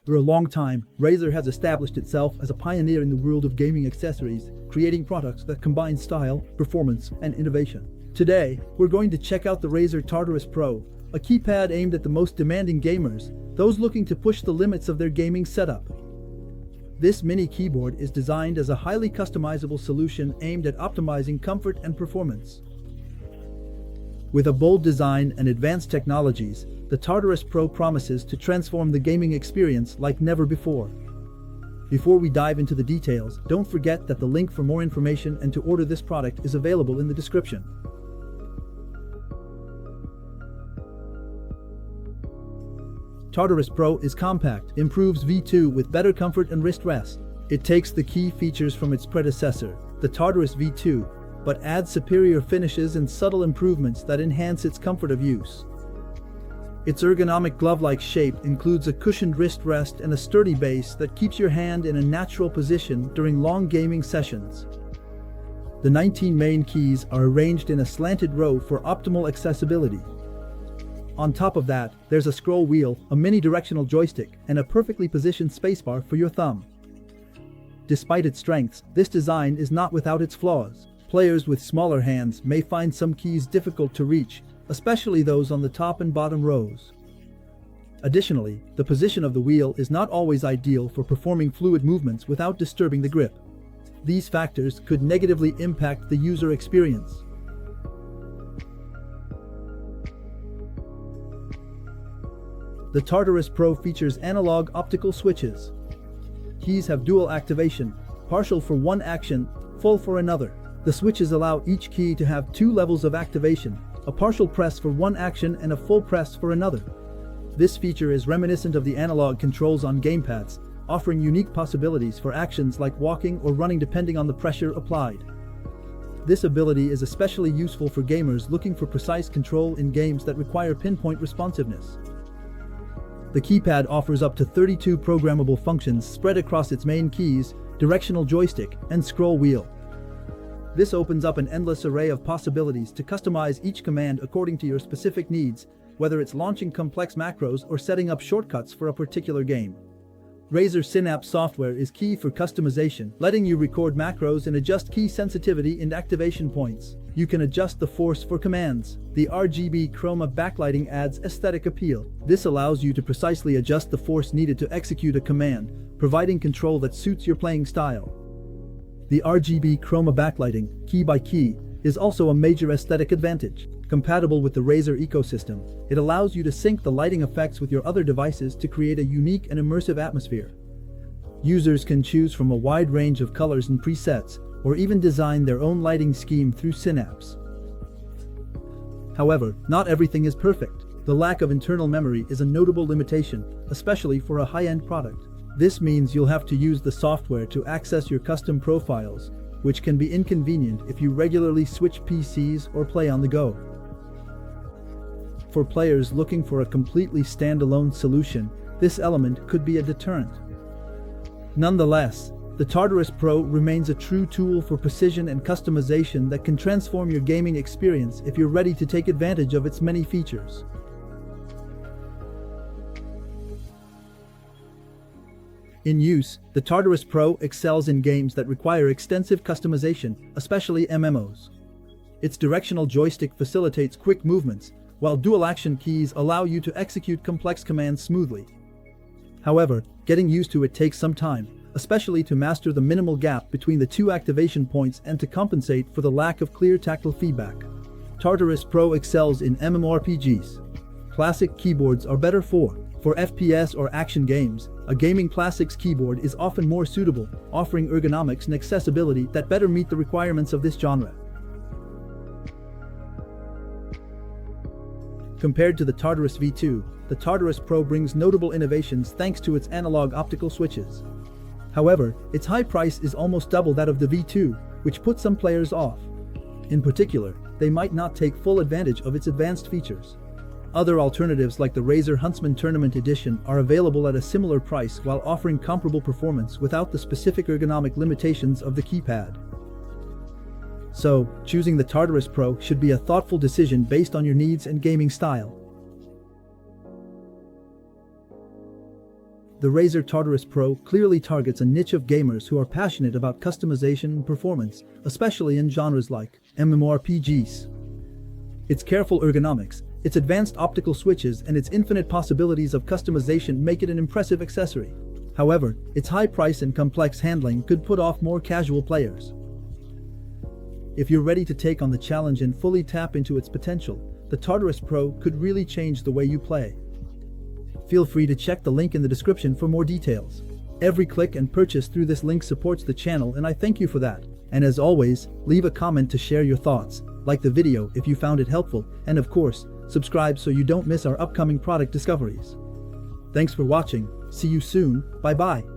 For a long time, Razer has established itself as a pioneer in the world of gaming accessories, creating products that combine style, performance, and innovation. Today, we're going to check out the Razer Tartarus Pro, a keypad aimed at the most demanding gamers, those looking to push the limits of their gaming setup. This mini keyboard is designed as a highly customizable solution aimed at optimizing comfort and performance. With a bold design and advanced technologies, the Tartarus Pro promises to transform the gaming experience like never before. Before we dive into the details, don't forget that the link for more information and to order this product is available in the description. Tartarus Pro is compact, improves V2 with better comfort and wrist rest. It takes the key features from its predecessor, the Tartarus V2, but adds superior finishes and subtle improvements that enhance its comfort of use. Its ergonomic glove-like shape includes a cushioned wrist rest and a sturdy base that keeps your hand in a natural position during long gaming sessions. The 19 main keys are arranged in a slanted row for optimal accessibility. On top of that, there's a scroll wheel, a mini directional joystick, and a perfectly positioned spacebar for your thumb. Despite its strengths, this design is not without its flaws. Players with smaller hands may find some keys difficult to reach, especially those on the top and bottom rows. Additionally, the position of the wheel is not always ideal for performing fluid movements without disturbing the grip. These factors could negatively impact the user experience. The Tartarus Pro features analog optical switches. Keys have dual activation, partial for one action, full for another. The switches allow each key to have two levels of activation, a partial press for one action and a full press for another. This feature is reminiscent of the analog controls on gamepads, offering unique possibilities for actions like walking or running depending on the pressure applied. This ability is especially useful for gamers looking for precise control in games that require pinpoint responsiveness. The keypad offers up to 32 programmable functions spread across its main keys, directional joystick, and scroll wheel. This opens up an endless array of possibilities to customize each command according to your specific needs, whether it's launching complex macros or setting up shortcuts for a particular game. Razer Synapse software is key for customization, letting you record macros and adjust key sensitivity and activation points. You can adjust the force for commands. The RGB Chroma Backlighting adds aesthetic appeal. This allows you to precisely adjust the force needed to execute a command, providing control that suits your playing style. The RGB Chroma Backlighting, key by key, is also a major aesthetic advantage. Compatible with the Razer ecosystem, it allows you to sync the lighting effects with your other devices to create a unique and immersive atmosphere. Users can choose from a wide range of colors and presets, or even design their own lighting scheme through Synapse. However, not everything is perfect. The lack of internal memory is a notable limitation, especially for a high-end product. This means you'll have to use the software to access your custom profiles, which can be inconvenient if you regularly switch PCs or play on the go. For players looking for a completely standalone solution, this element could be a deterrent. Nonetheless, the Tartarus Pro remains a true tool for precision and customization that can transform your gaming experience if you're ready to take advantage of its many features. In use, the Tartarus Pro excels in games that require extensive customization, especially MMOs. Its directional joystick facilitates quick movements, while dual-action keys allow you to execute complex commands smoothly. However, getting used to it takes some time, especially to master the minimal gap between the two activation points and to compensate for the lack of clear tactile feedback. Tartarus Pro excels in MMORPGs. Classic keyboards are better for FPS or action games. A gaming classics keyboard is often more suitable, offering ergonomics and accessibility that better meet the requirements of this genre. Compared to the Tartarus V2, the Tartarus Pro brings notable innovations thanks to its analog optical switches. However, its high price is almost double that of the V2, which puts some players off. In particular, they might not take full advantage of its advanced features. Other alternatives like the Razer Huntsman Tournament Edition are available at a similar price while offering comparable performance without the specific ergonomic limitations of the keypad. So, choosing the Tartarus Pro should be a thoughtful decision based on your needs and gaming style. The Razer Tartarus Pro clearly targets a niche of gamers who are passionate about customization and performance, especially in genres like MMORPGs. Its careful ergonomics, its advanced optical switches, and its infinite possibilities of customization make it an impressive accessory. However, its high price and complex handling could put off more casual players. If you're ready to take on the challenge and fully tap into its potential, the Tartarus Pro could really change the way you play. Feel free to check the link in the description for more details. Every click and purchase through this link supports the channel, and I thank you for that. And as always, leave a comment to share your thoughts, like the video if you found it helpful, and of course, subscribe so you don't miss our upcoming product discoveries. Thanks for watching, see you soon, bye bye.